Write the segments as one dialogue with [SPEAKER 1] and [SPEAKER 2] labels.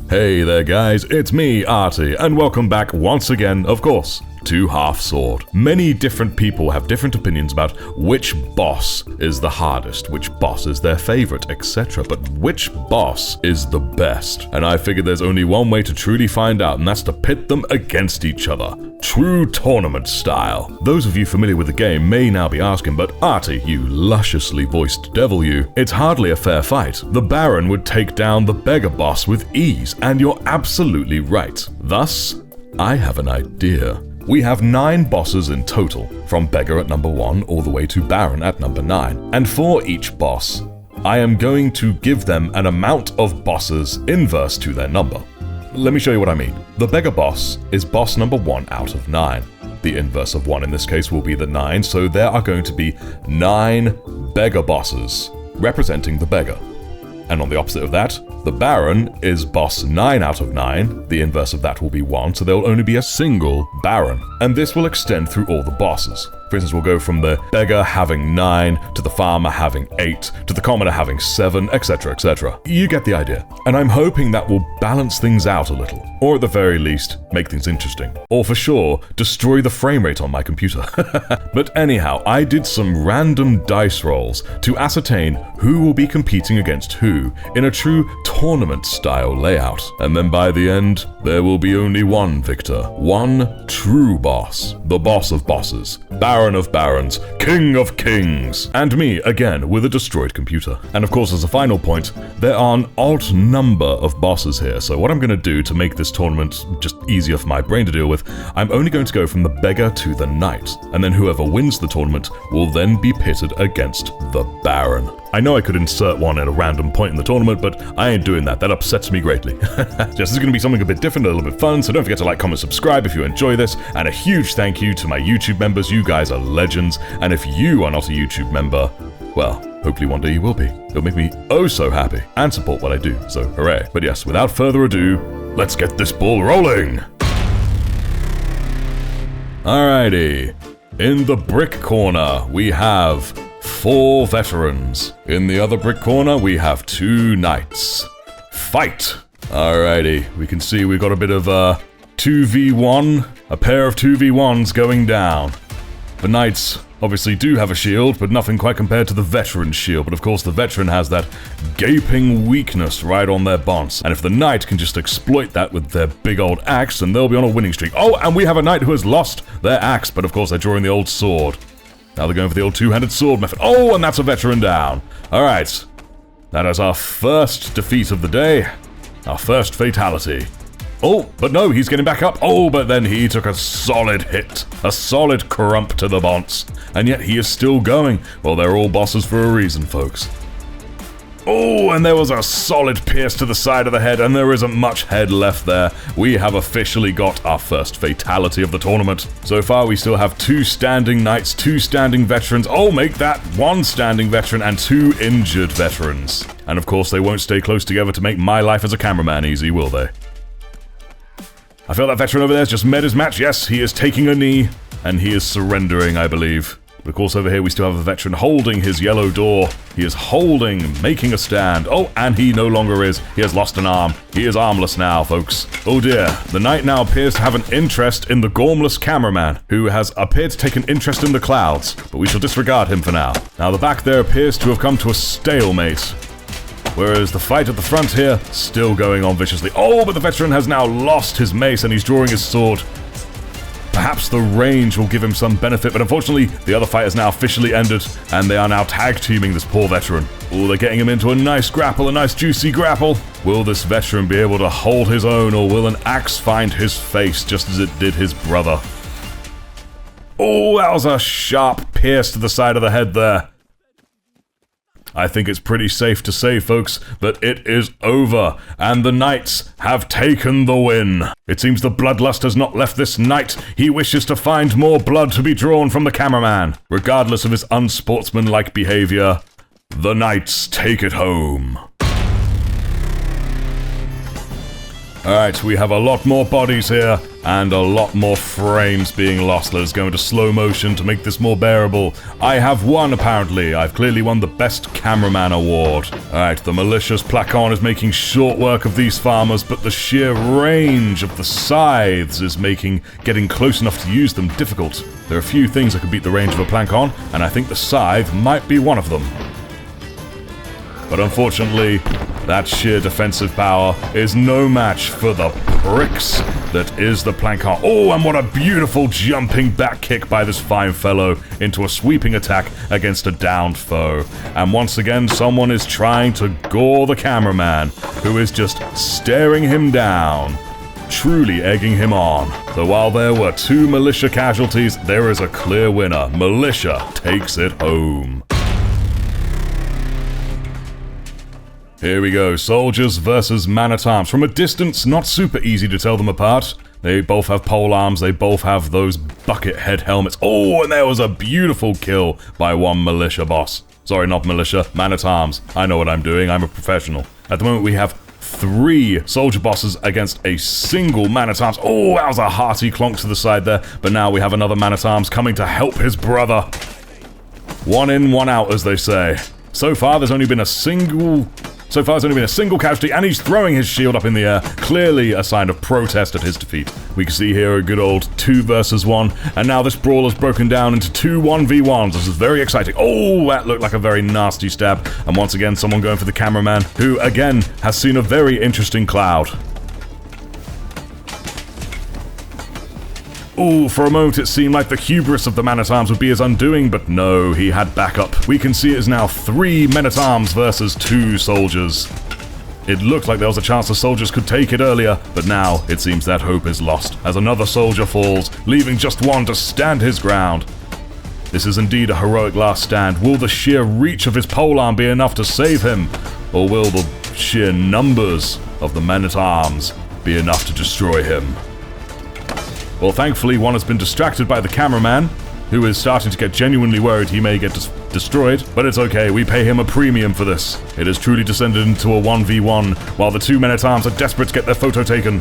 [SPEAKER 1] Hey there guys, it's me, Artie, and welcome back once again, of course, to Half Sword. Many different people have different opinions about which boss is the hardest, which boss is their favorite, etc. But which boss is the best? And I figured there's only one way to truly find out, and that's to pit them against each other. True tournament style. Those of you familiar with the game may now be asking, but Artie, you lusciously voiced devil you, it's hardly a fair fight. The Baron would take down the beggar boss with ease, and you're absolutely right. Thus, I have an idea. We have 9 bosses in total, from Beggar at number 1 all the way to Baron at number 9. And for each boss, I am going to give them an amount of bosses inverse to their number. Let me show you what I mean. The Beggar boss is boss number 1 out of 9. The inverse of 1 in this case will be the 9, so there are going to be 9 Beggar bosses, representing the Beggar. And on the opposite of that, the Baron is boss 9 out of 9, the inverse of that will be 1, so there will only be a single Baron. And this will extend through all the bosses. For instance, we'll go from the Beggar having 9, to the Farmer having 8, to the Commoner having 7, etc, etc. You get the idea. And I'm hoping that will balance things out a little, or at the very least, make things interesting. Or for sure, destroy the frame rate on my computer. But anyhow, I did some random dice rolls to ascertain who will be competing against who in a true tournament-style layout. And then by the end, there will be only one victor, one true boss, the boss of bosses, Baron of barons, king of kings, and me, again, with a destroyed computer. And of course, as a final point, there are an odd number of bosses here, so what I'm going to do to make this tournament just easier for my brain to deal with, I'm only going to go from the Beggar to the Knight, and then whoever wins the tournament will then be pitted against the Baron. I know I could insert one at a random point in the tournament, but I ain't doing that. That upsets me greatly. This is going to be something a bit different, a little bit fun, so don't forget to like, comment, subscribe if you enjoy this, and a huge thank you to my YouTube members. You guys are legends, and if you are not a YouTube member, well, hopefully one day you will be. It'll make me oh so happy, and support what I do, so hooray. But yes, without further ado, let's get this ball rolling! Alrighty. In the brick corner, we have 4 veterans. In the other brick corner, we have 2 knights. Fight! Alrighty, we can see we've got a bit of a 2v1, a pair of 2v1s going down. The knights obviously do have a shield, but nothing quite compared to the veteran's shield. But of course, the veteran has that gaping weakness right on their bonds. And if the knight can just exploit that with their big old axe, then they'll be on a winning streak. Oh, and we have a knight who has lost their axe, but of course they're drawing the old sword. Now they're going for the old two-handed sword method. Oh, and that's a veteran down. Alright. That is our first defeat of the day. Our first fatality. Oh, but no, he's getting back up. Oh, but then he took a solid hit. A solid crump to the bonds. And yet he is still going. Well, they're all bosses for a reason, folks. Oh, and there was a solid pierce to the side of the head, and there isn't much head left there. We have officially got our first fatality of the tournament. So far, we still have 2 standing knights, 2 standing veterans. Oh, make that 1 standing veteran and 2 injured veterans. And of course, they won't stay close together to make my life as a cameraman easy, will they? I feel that veteran over there has just met his match. Yes, he is taking a knee, and he is surrendering, I believe. But of course, over here, we still have a veteran holding his yellow door. He is holding, making a stand. Oh, and he no longer is. He has lost an arm. He is armless now, folks. Oh dear. The knight now appears to have an interest in the gormless cameraman, who has appeared to take an interest in the clouds. But we shall disregard him for now. Now, the back there appears to have come to a stalemate. Whereas the fight at the front here, still going on viciously. Oh, but the veteran has now lost his mace and he's drawing his sword. Perhaps the range will give him some benefit, but unfortunately, the other fight has now officially ended, and they are now tag-teaming this poor veteran. Oh, they're getting him into a nice grapple, a nice juicy grapple. Will this veteran be able to hold his own, or will an axe find his face just as it did his brother? Oh, that was a sharp pierce to the side of the head there. I think it's pretty safe to say, folks, that it is over, and the knights have taken the win. It seems the bloodlust has not left this knight. He wishes to find more blood to be drawn from the cameraman. Regardless of his unsportsmanlike behavior, the knights take it home. Alright, we have a lot more bodies here, and a lot more frames being lost. Let us go into slow motion to make this more bearable. I have won, apparently. I've clearly won the Best Cameraman Award. Alright, the malicious Placon is making short work of these farmers, but the sheer range of the scythes is making getting close enough to use them difficult. There are a few things that could beat the range of a Placon, and I think the scythe might be one of them. But unfortunately, that sheer defensive power is no match for the pricks that is the Placon. Oh, and what a beautiful jumping back kick by this fine fellow into a sweeping attack against a downed foe. And once again, someone is trying to gore the cameraman, who is just staring him down, truly egging him on. So while there were 2 militia casualties, there is a clear winner. Militia takes it home. Here we go, soldiers versus man-at-arms. From a distance, not super easy to tell them apart. They both have pole arms, they both have those bucket head helmets. Oh, and there was a beautiful kill by one militia boss. Sorry, not militia, man-at-arms. I know what I'm doing, I'm a professional. At the moment we have 3 soldier bosses against a single man-at-arms. Oh, that was a hearty clonk to the side there. But now we have another man-at-arms coming to help his brother. One in, one out, as they say. So far, there's only been a single casualty, and he's throwing his shield up in the air, clearly a sign of protest at his defeat. We can see here a good old 2 versus 1, and now this brawl has broken down into 2 1v1s. This is very exciting. Oh, that looked like a very nasty stab, and once again, someone going for the cameraman, who, again, has seen a very interesting cloud. Ooh, for a moment it seemed like the hubris of the man-at-arms would be his undoing, but no, he had backup. We can see it is now 3 men-at-arms versus 2 soldiers. It looked like there was a chance the soldiers could take it earlier, but now it seems that hope is lost, as another soldier falls, leaving just one to stand his ground. This is indeed a heroic last stand. Will the sheer reach of his polearm be enough to save him? Or will the sheer numbers of the men-at-arms be enough to destroy him? Well, thankfully, one has been distracted by the cameraman, who is starting to get genuinely worried he may get destroyed, but it's okay, we pay him a premium for this. It has truly descended into a 1v1, while the 2 men-at-arms are desperate to get their photo taken.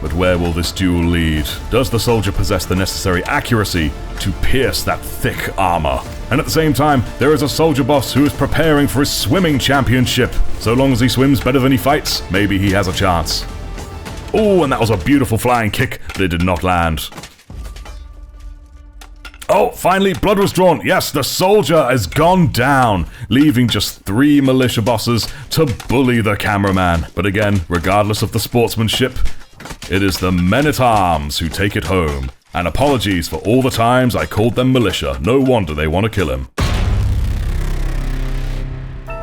[SPEAKER 1] But where will this duel lead? Does the soldier possess the necessary accuracy to pierce that thick armor? And at the same time, there is a soldier boss who is preparing for his swimming championship. So long as he swims better than he fights, maybe he has a chance. Oh, and that was a beautiful flying kick, but it did not land. Oh, finally, blood was drawn. Yes, the soldier has gone down, leaving just 3 militia bosses to bully the cameraman. But again, regardless of the sportsmanship, it is the men-at-arms who take it home. And apologies for all the times I called them militia. No wonder they want to kill him.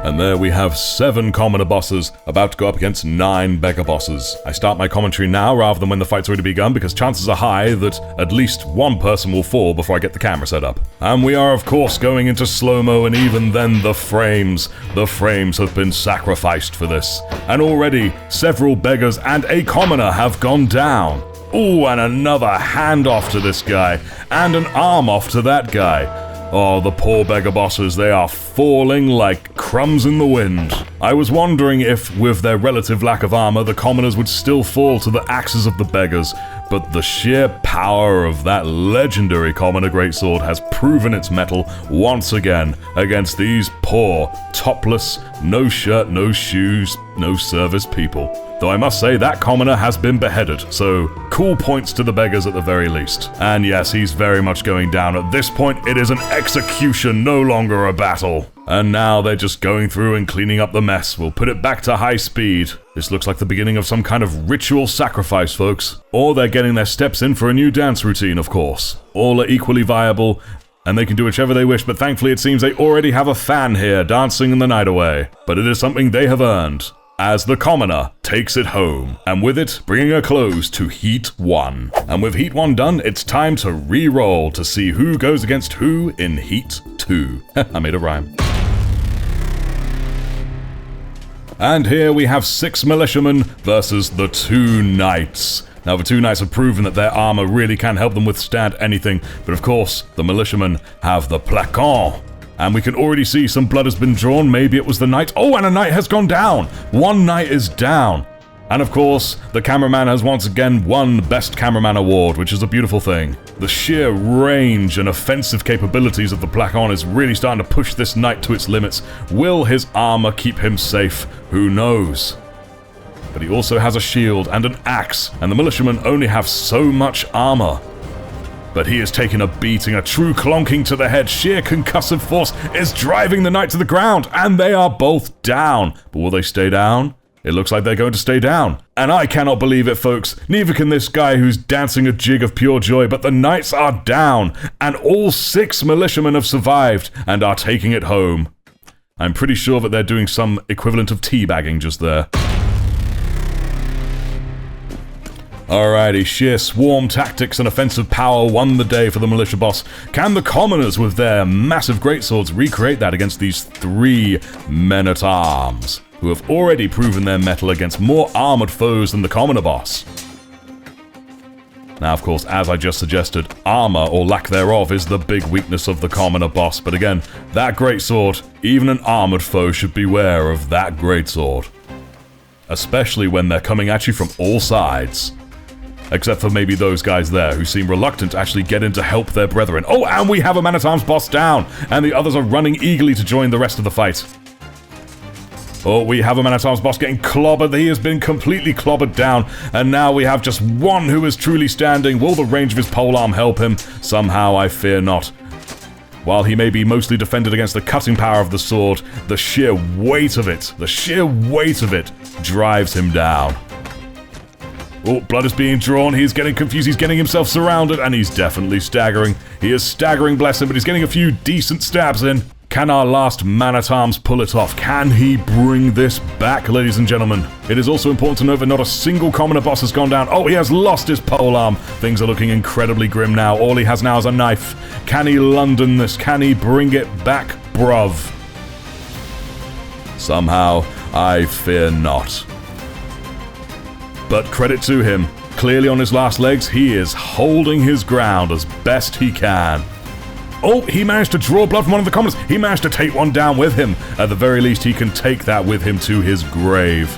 [SPEAKER 1] And there we have 7 commoner bosses about to go up against 9 beggar bosses. I start my commentary now rather than when the fight's already begun, because chances are high that at least one person will fall before I get the camera set up. And we are of course going into slow-mo, and even then the frames have been sacrificed for this. And already several beggars and a commoner have gone down. Ooh, and another hand off to this guy, and an arm off to that guy. Oh, the poor beggar bosses, they are falling like crumbs in the wind. I was wondering if, with their relative lack of armor, the commoners would still fall to the axes of the beggars, but the sheer power of that legendary commoner greatsword has proven its mettle once again against these poor, topless, no shirt, no shoes, no service people. Though I must say that commoner has been beheaded, so cool points to the beggars at the very least. And yes, he's very much going down. At this point, it is an execution, no longer a battle. And now they're just going through and cleaning up the mess. We'll put it back to high speed. This looks like the beginning of some kind of ritual sacrifice, folks. Or they're getting their steps in for a new dance routine, of course. All are equally viable, and they can do whichever they wish, but thankfully it seems they already have a fan here dancing the night away. But it is something they have earned, as the commoner takes it home, and with it, bringing a close to Heat 1. And with Heat 1 done, it's time to re-roll to see who goes against who in Heat 2. I made a rhyme. And here we have 6 militiamen versus the 2 knights. Now, the 2 knights have proven that their armor really can help them withstand anything, but of course, the militiamen have the Placon. And we can already see some blood has been drawn. Maybe it was the knight. Oh, and a knight has gone down. 1 knight is down. And of course, the cameraman has once again won Best Cameraman Award, which is a beautiful thing. The sheer range and offensive capabilities of the Placon is really starting to push this knight to its limits. Will his armor keep him safe? Who knows? But he also has a shield and an axe, and the militiamen only have so much armor. But he is taking a beating, a true clonking to the head. Sheer concussive force is driving the knight to the ground, and they are both down. But will they stay down? It looks like they're going to stay down. And I cannot believe it, folks. Neither can this guy who's dancing a jig of pure joy, but the knights are down, and all 6 militiamen have survived and are taking it home. I'm pretty sure that they're doing some equivalent of teabagging just there. Alrighty, sheer swarm tactics and offensive power won the day for the militia boss. Can the commoners with their massive greatswords recreate that against these 3 men-at-arms, who have already proven their mettle against more armored foes than the commoner boss? Now, of course, as I just suggested, armor, or lack thereof, is the big weakness of the commoner boss, but again, that greatsword, even an armored foe should beware of that greatsword. Especially when they're coming at you from all sides. Except for maybe those guys there, who seem reluctant to actually get in to help their brethren. Oh, and we have a man-at-arms boss down, and the others are running eagerly to join the rest of the fight. Oh, we have a man-at-arms boss getting clobbered. He has been completely clobbered down, and now we have just one who is truly standing. Will the range of his polearm help him? Somehow, I fear not. While he may be mostly defended against the cutting power of the sword, the sheer weight of it drives him down. Oh, blood is being drawn, he's getting confused, he's getting himself surrounded, and he's definitely staggering. He is staggering, bless him, but he's getting a few decent stabs in. Can our last man-at-arms pull it off? Can he bring this back, ladies and gentlemen? It is also important to note that not a single commoner boss has gone down. Oh, he has lost his polearm. Things are looking incredibly grim now. All he has now is a knife. Can he London this? Can he bring it back, bruv? Somehow, I fear not. But credit to him. Clearly on his last legs, he is holding his ground as best he can. Oh, he managed to draw blood from one of the commoners. He managed to take one down with him. At the very least, he can take that with him to his grave.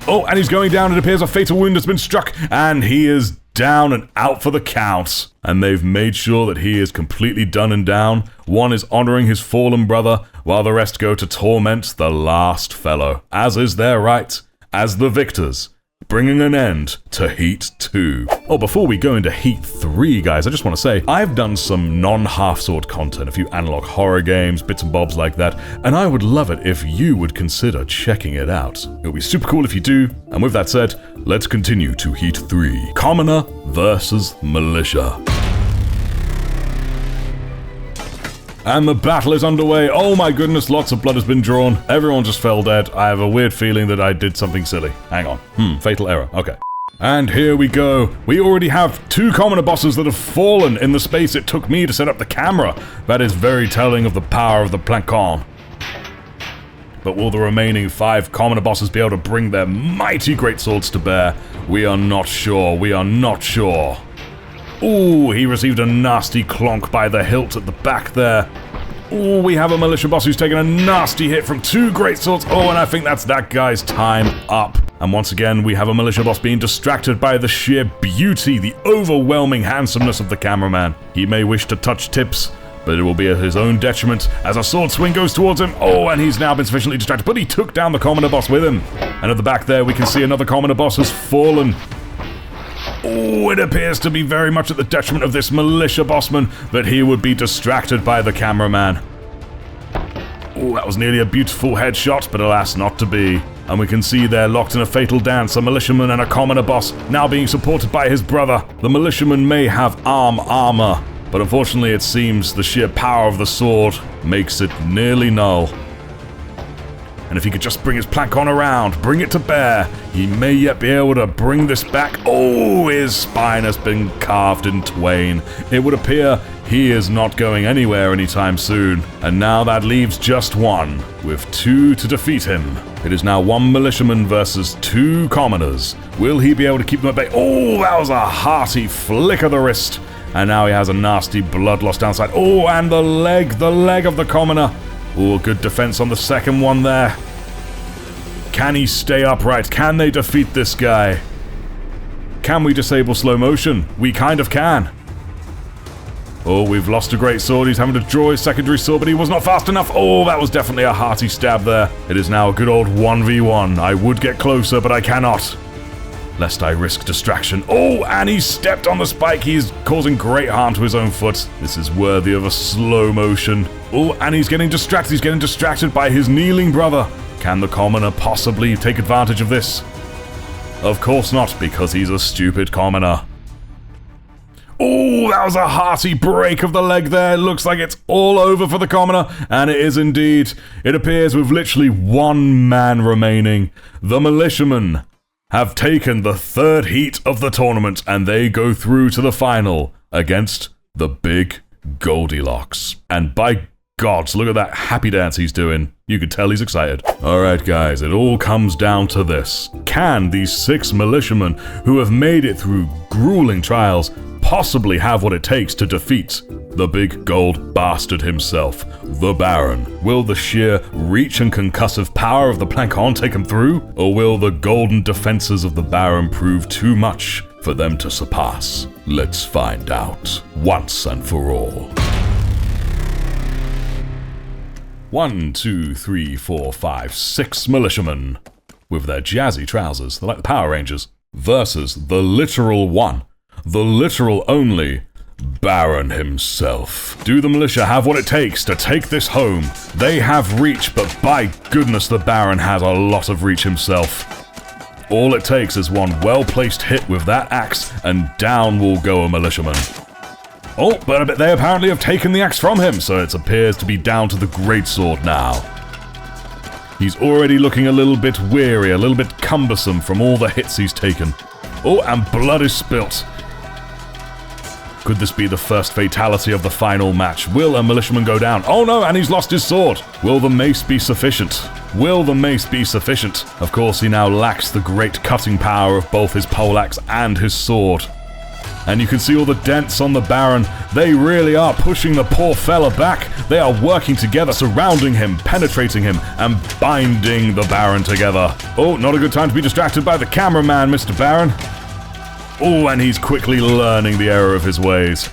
[SPEAKER 1] Oh, and he's going down. It appears a fatal wound has been struck, and he is down and out for the count. And they've made sure that he is completely done and down. One is honoring his fallen brother, while the rest go to torment the last fellow, as is their right, as the victors, bringing an end to Heat 2. Oh, before we go into Heat 3, guys, I just want to say, I've done some non-half-sword content, a few analog horror games, bits and bobs like that, and I would love it if you would consider checking it out. It would be super cool if you do, and with that said, let's continue to Heat 3. Commoner versus Militia. And the battle is underway. Oh my goodness, lots of blood has been drawn. Everyone just fell dead. I have a weird feeling that I did something silly. Hang on. Fatal error. Okay. And here we go. We already have 2 commoner bosses that have fallen in the space it took me to set up the camera. That is very telling of the power of the Placon. But will the remaining 5 commoner bosses be able to bring their mighty greatswords to bear? We are not sure. We are not sure. Ooh, he received a nasty clonk by the hilt at the back there. Ooh, we have a militia boss who's taken a nasty hit from 2 greatswords. Oh, and I think that's that guy's time up. And once again, we have a militia boss being distracted by the sheer beauty, the overwhelming handsomeness of the cameraman. He may wish to touch tips, but it will be at his own detriment as a sword swing goes towards him. Oh, and he's now been sufficiently distracted, but he took down the commoner boss with him. And at the back there, we can see another commoner boss has fallen. Oh, it appears to be very much at the detriment of this militia bossman that he would be distracted by the cameraman. Oh, that was nearly a beautiful headshot, but alas, not to be. And we can see there, locked in a fatal dance, a militiaman and a commoner boss, now being supported by his brother. The militiaman may have armor, but unfortunately it seems the sheer power of the sword makes it nearly null. And if he could just bring his Placon around, bring it to bear, he may yet be able to bring this back. Oh, his spine has been carved in twain. It would appear he is not going anywhere anytime soon. And now that leaves just one, with 2 to defeat him. It is now 1 militiaman versus 2 commoners. Will he be able to keep them at bay? Oh, that was a hearty flick of the wrist. And now he has a nasty blood loss downside. Oh, and the leg of the commoner. Oh, good defense on the second one there. Can he stay upright? Can they defeat this guy? Can we disable slow motion? We kind of can. Oh, we've lost a great sword. He's having to draw his secondary sword, but he was not fast enough. Oh, that was definitely a hearty stab there. It is now a good old 1v1. I would get closer, but I cannot, lest I risk distraction. Oh, and he stepped on the spike. He's causing great harm to his own foot. This is worthy of a slow motion. Oh, and he's getting distracted. He's getting distracted by his kneeling brother. Can the commoner possibly take advantage of this? Of course not, because he's a stupid commoner. Oh, that was a hearty break of the leg there. It looks like it's all over for the commoner, and it is indeed. It appears with literally one man remaining. The militiamen have taken the third heat of the tournament, and they go through to the final against the big Goldilocks. And by gods, look at that happy dance he's doing. You could tell he's excited. Alright guys, it all comes down to this. Can these 6 militiamen who have made it through grueling trials possibly have what it takes to defeat the big gold bastard himself, the Baron? Will the sheer reach and concussive power of the Plancon take him through? Or will the golden defenses of the Baron prove too much for them to surpass? Let's find out, once and for all. 1, 2, 3, 4, 5, 6 militiamen with their jazzy trousers, they're like the Power Rangers, versus the literal one, the literal only Baron himself. Do the militia have what it takes to take this home? They have reach, but by goodness, the Baron has a lot of reach himself. All it takes is one well-placed hit with that axe, and down will go a militiaman. Oh, but they apparently have taken the axe from him, so it appears to be down to the greatsword now. He's already looking a little bit weary, a little bit cumbersome from all the hits he's taken. Oh, and blood is spilt. Could this be the first fatality of the final match? Will a militiaman go down? Oh no, and he's lost his sword. Will the mace be sufficient? Will the mace be sufficient? Of course, he now lacks the great cutting power of both his poleaxe and his sword. And you can see all the dents on the Baron. They really are pushing the poor fella back. They are working together, surrounding him, penetrating him, and binding the Baron together. Oh, not a good time to be distracted by the cameraman, Mr. Baron. Oh, and he's quickly learning the error of his ways.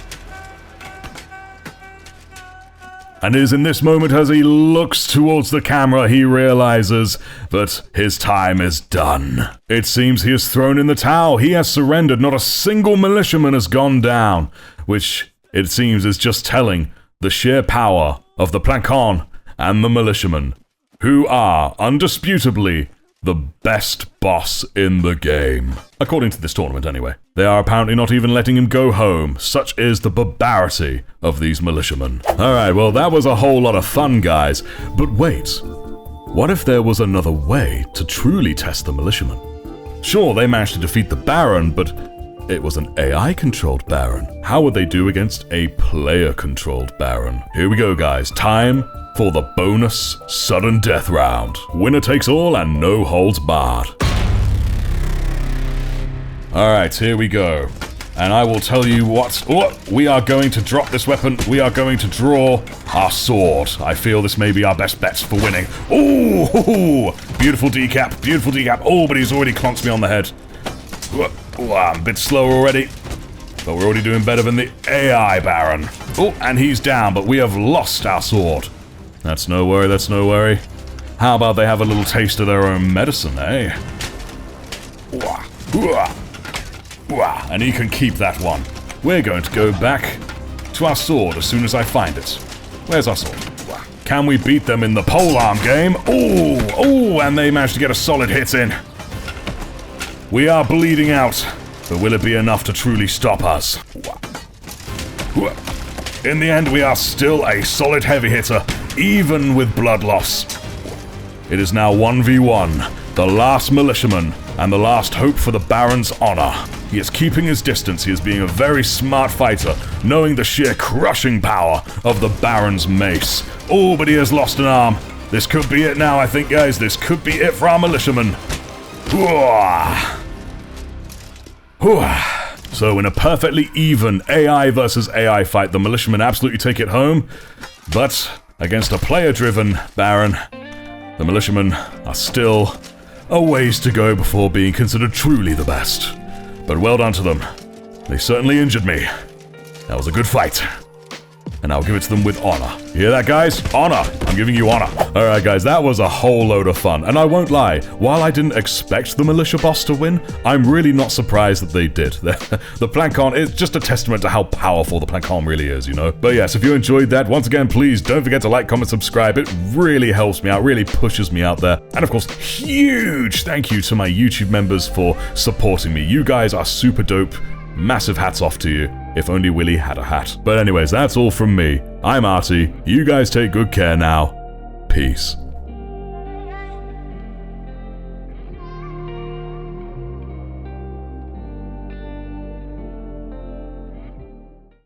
[SPEAKER 1] And it is in this moment, as he looks towards the camera, he realizes that his time is done. It seems he has thrown in the towel. He has surrendered. Not a single militiaman has gone down, which it seems is just telling the sheer power of the Plancon and the militiamen, who are undisputably the best boss in the game. According to this tournament, anyway. They are apparently not even letting him go home. Such is the barbarity of these militiamen. Alright, well that was a whole lot of fun, guys. But wait, what if there was another way to truly test the militiamen? Sure, they managed to defeat the Baron, but it was an AI-controlled Baron. How would they do against a player-controlled Baron? Here we go, guys. Time for the bonus sudden death round. Winner takes all and no holds barred. Alright, here we go. And I will tell you what. Oh, we are going to drop this weapon. We are going to draw our sword. I feel this may be our best bets for winning. Ooh, beautiful decap, beautiful decap. Oh, but he's already clonked me on the head. Ooh, I'm a bit slow already. But we're already doing better than the AI Baron. Oh, and he's down, but we have lost our sword. That's no worry, that's no worry. How about they have a little taste of their own medicine, eh? And he can keep that one. We're going to go back to our sword as soon as I find it. Where's our sword? Can we beat them in the polearm game? Oh, and they managed to get a solid hit in. We are bleeding out, but will it be enough to truly stop us? In the end, we are still a solid heavy hitter, even with blood loss. It is now 1v1, the last militiaman, and the last hope for the Baron's honor. He is keeping his distance, he is being a very smart fighter, knowing the sheer crushing power of the Baron's mace. Oh, but he has lost an arm. This could be it now, I think, guys. This could be it for our militiaman. So in a perfectly even AI versus AI fight, the militiamen absolutely take it home, but against a player-driven Baron, the militiamen are still a ways to go before being considered truly the best. But well done to them. They certainly injured me. That was a good fight. And I'll give it to them with honor. You hear that, guys? Honor! I'm giving you honor. Alright, guys, that was a whole load of fun. And I won't lie, while I didn't expect the militia boss to win, I'm really not surprised that they did. The Plancon is just a testament to how powerful the Plancon really is, you know? But yes, if you enjoyed that, once again, please don't forget to like, comment, subscribe. It really helps me out, really pushes me out there. And of course, huge thank you to my YouTube members for supporting me. You guys are super dope. Massive hats off to you. If only Willy had a hat. But anyways, that's all from me. I'm Artie. You guys take good care now. Peace.